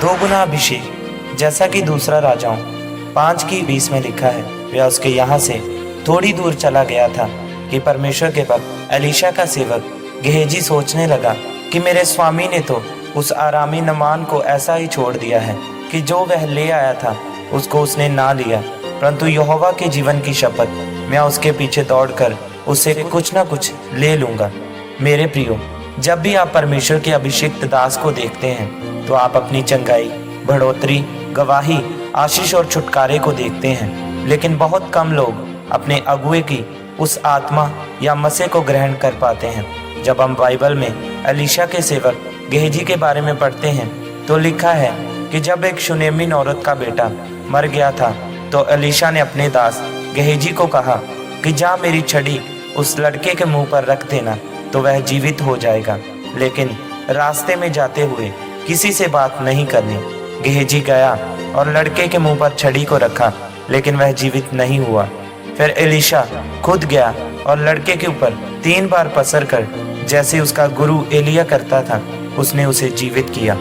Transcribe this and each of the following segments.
दो गुना अभिषेक। जैसा कि दूसरा राजाओं 5:20 में लिखा है, वह उसके यहाँ से थोड़ी दूर चला गया था कि परमेश्वर के भक्त एलीशा का सेवक गेहजी सोचने लगा कि मेरे स्वामी ने तो उस आरामी नामान को ऐसा ही छोड़ दिया है कि जो वह ले आया था उसको उसने ना लिया, परंतु यहोवा के जीवन की शपथ, मैं उसके पीछे दौड़कर उससे कुछ ना कुछ ले लूँगा। मेरे प्रियो, जब भी आप परमेश्वर के अभिषिक्त दास को देखते हैं तो आप अपनी चंगाई, बढ़ोतरी, गवाही, आशीष और छुटकारे को देखते हैं, लेकिन बहुत कम लोग अपने अगुए की उस आत्मा या मसीह को ग्रहण कर पाते हैं। जब हम बाइबल में एलीशा के सेवक गेहजी के बारे में पढ़ते हैं तो लिखा है कि जब एक शूनेमिन औरत का बेटा मर गया था तो एलीशा ने अपने दास गेहजी को कहा कि जा मेरी छड़ी उस लड़के के मुंह पर रख देना तो वह जीवित हो जाएगा, लेकिन रास्ते में जाते हुए किसी से बात नहीं करनी। गेहजी गया और लड़के के मुंह पर छड़ी को रखा, लेकिन वह जीवित नहीं हुआ। फिर एलीशा खुद गया और लड़के के ऊपर 3 बार पसर कर, जैसे उसका गुरु एलिया करता था, उसने उसे जीवित किया।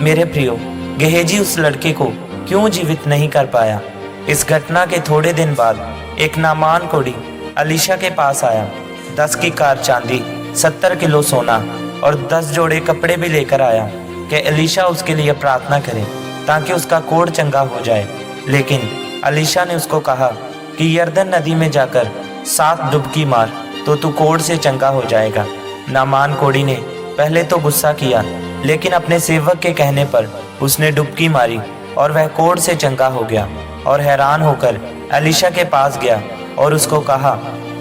मेरे प्रियो, गेहजी उस लड़के को क्यों जीवित नहीं कर पाया? इस घटना के थोड़े दिन बाद एक नामान कोढ़ी एलीशा के पास आया। 10 की कार चांदी, 70 किलो सोना और 10 जोड़े कपड़े भी लेकर आया कि एलीशा उसके लिए प्रार्थना करे ताकि उसका कोढ़ चंगा हो जाए। लेकिन एलीशा ने उसको कहा कि यरदन नदी में जाकर 7 डुबकी मार तो तू कोढ़ से चंगा हो जाएगा। नामान कोढ़ी ने पहले तो गुस्सा किया, लेकिन अपने सेवक के कहने पर उसने डुबकी मारी और वह कोढ़ से चंगा हो गया और हैरान होकर एलीशा के पास गया और उसको कहा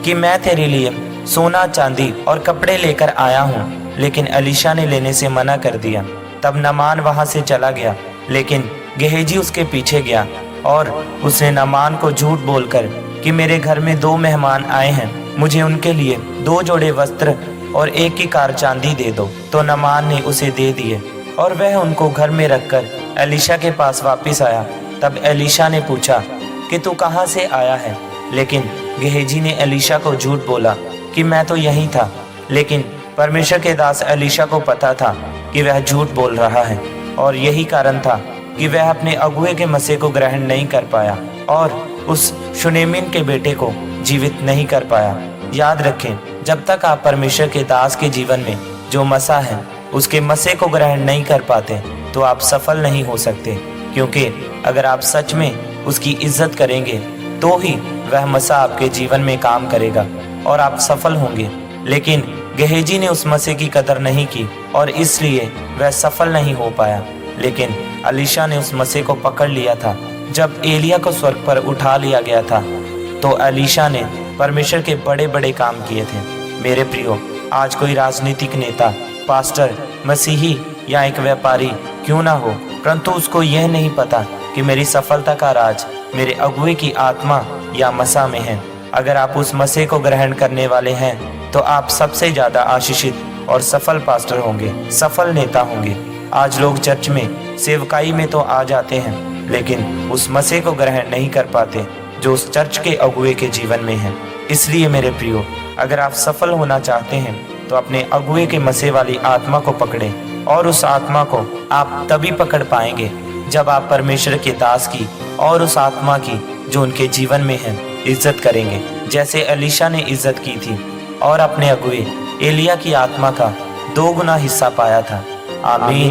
कि मैं तेरे लिए सोना, चांदी और कपड़े लेकर आया हूँ। लेकिन एलीशा ने लेने से मना कर दिया। तब नामान वहाँ से चला गया, लेकिन गेहजी उसके पीछे गया और उसने नामान को झूठ बोलकर कि मेरे घर में 2 मेहमान आए हैं, मुझे उनके लिए 2 जोड़े वस्त्र और 1 की कार चांदी दे दो। तो नामान ने उसे दे दिए और वह उनको घर में रखकर एलीशा के पास वापस आया। तब एलीशा ने पूछा कि तू कहाँ से आया है? लेकिन गेहजी ने एलीशा को झूठ बोला कि मैं तो यहीं था। लेकिन परमेश्वर के दास एलीशा को पता था कि वह झूठ बोल रहा है, और यही कारण था कि वह अपने अगुए के मसीह को ग्रहण नहीं कर पाया और उस शूनेमिन के बेटे को जीवित नहीं कर पाया। याद रखें, जब तक आप परमेश्वर के दास के जीवन में जो मसा है उसके मसीह को ग्रहण नहीं कर पाते तो आप सफल नहीं हो सकते, क्योंकि अगर आप सच में उसकी इज्जत करेंगे तो ही वह मसा आपके जीवन में काम करेगा और आप सफल होंगे। लेकिन गेहजी ने उस मसीह की कदर नहीं की और इसलिए वह सफल नहीं हो पाया। लेकिन एलीशा ने उस मसीह को पकड़ लिया था। जब एलिया को स्वर्ग पर उठा लिया गया था तो एलीशा ने परमेश्वर के बड़े बड़े काम किए थे। मेरे प्रियो, आज कोई राजनीतिक नेता, पास्टर, मसीही या एक व्यापारी क्यों ना हो, परंतु उसको यह नहीं पता कि मेरी सफलता का राज मेरे अगुए की आत्मा या मसा में है। अगर आप उस मसीह को ग्रहण करने वाले हैं तो आप सबसे ज़्यादा आशीषित और सफल पास्टर होंगे, सफल नेता होंगे। आज लोग चर्च में सेवकाई में तो आ जाते हैं, लेकिन उस मसीह को ग्रहण नहीं कर पाते जो उस चर्च के अगुए के जीवन में है। इसलिए मेरे प्रियो, अगर आप सफल होना चाहते हैं तो अपने अगुए के मसीह वाली आत्मा को पकड़ें, और उस आत्मा को आप तभी पकड़ पाएंगे जब आप परमेश्वर के दास की और उस आत्मा की जो उनके जीवन में है इज्जत करेंगे, जैसे एलीशा ने इज्जत की थी और अपने अगुए एलिया की आत्मा का 2 गुना हिस्सा पाया था। आमीन।